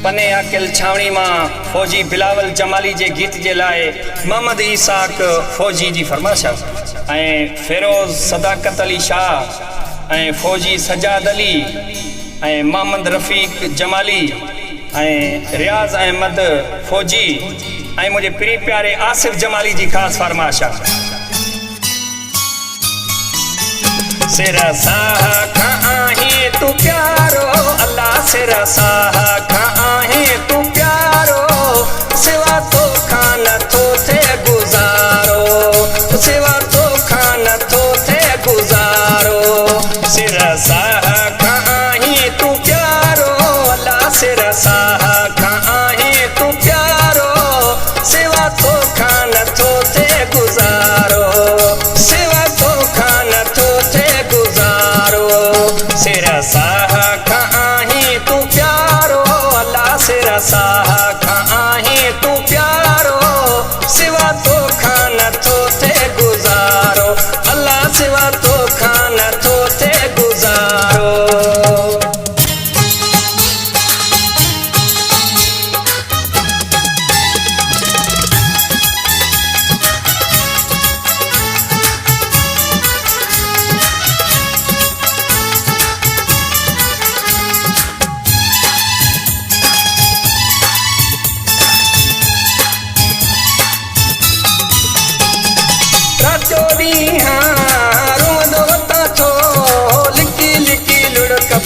पने अकिल छावनी मां फौजी बिलावल जमाली जे गीत जे लाए मोहम्मद ईसाक फौजी जी फरमाइश ऐं फिरोज़ सदाकत अली शाह ऐं फौजी सजाद अली ऐं मोहम्मद रफ़ीक जमाली ऐं रियाज़ अहमद फौजी ऐं मुझे प्री प्यारे आसिफ जमाली जी खास फरमाइश सिरा साह खां आहे तू प्यारो अल्लाह सिरा साह खां आहे तू प्यारो सिवा तो खान थो थे गुजारो सिवा तो खान थो थे गुजारो सिरा साह खां आहे तू प्यारो अल्लाह सिरा साह खां आहे तू प्यारो सिवा तो खान थो थे गुजारो सिवा तो खान थो थे गुजारो सिरा साह खां आहे तू प्यारो अल्लाह सिरा साह खां आहे तू प्यारो सिवा तो खान थो थे गुजारो अल्लाह सिवा तो खान थो थे गुजारो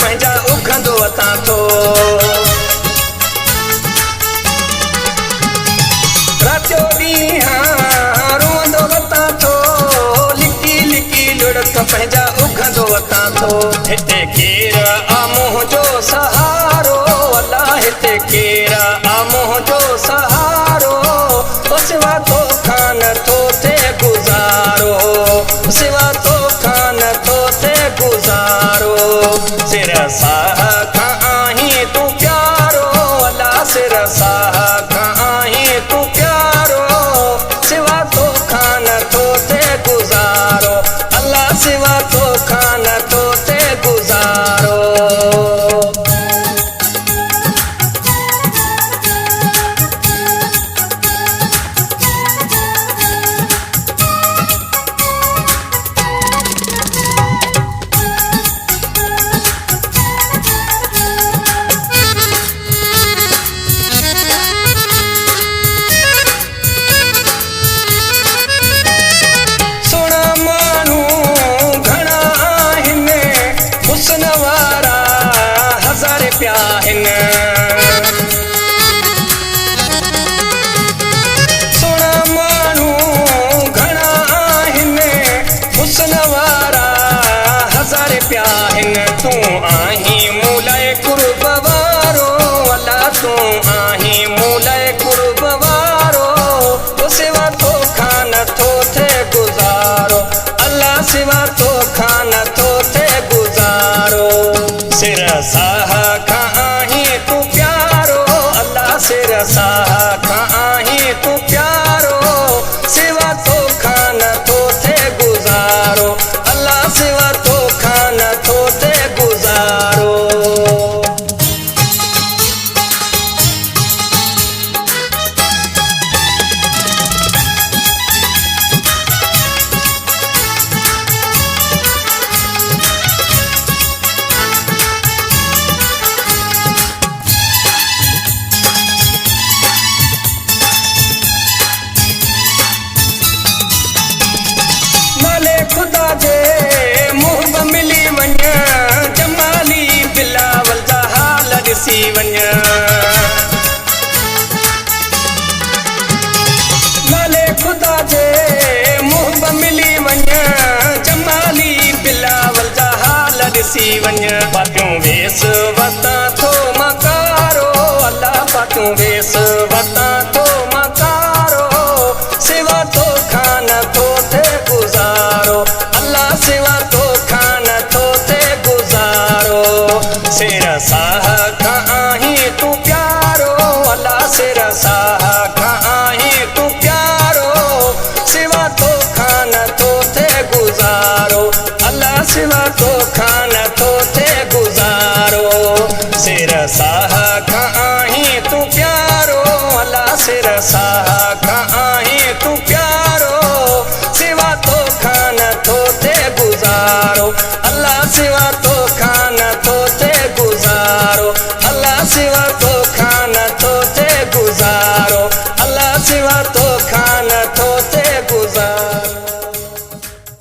पंहिंजा उखंदो वतां थो राति जो ॾींहुं रोअंदो वतां थो लिकी लिकी लुड़क पंहिंजा उखंदो वतां थो हिते केरु आ मुंहिंजो सहारो अल्लाह हिते केरु आ मुंहिंजो सहारो सिवा तो खान थो थे गुज़ारो सिवा तो खान थो थे गुज़ारो सिरा साह खां आहे तू प्यारो अल्लाह सिरा साह खां आहे तू प्यारो सिवा तो खान थो थे गुज़ारो अल्लाह सिवा तो खान थो थे गुज़ारो सोना माण्हू घणा आहिनि हुस्न वारा हज़ार पिया आहिनि तूं आहीं मूं लाइ कुर्ब वारो अल्लाह तूं आहीं मूं लाइ कुर्ब वारो सिवा तो खान थो थे गुज़ारो अल्लाह सिवा तो खान थो थे गुज़ारो सिरा साह खां आहे तू प्यारो अल्लाह सिरा साह खां आहे तू प्यारो सिवा तो खान थो थे गुज़ारो अल्लाह सिवा तो खान थो थे गुज़ारो खुदा जे मुंह में मिली वञ जमाली बिलावल जा हाल ॾिसी वञ नाले खुदा जे मुंह में मिली वञ जमाली बिलावल जा हाल ॾिसी वञ पाटियूं वेस वतां थो मकारो अल्लाह पाटियूं वेस वतां थो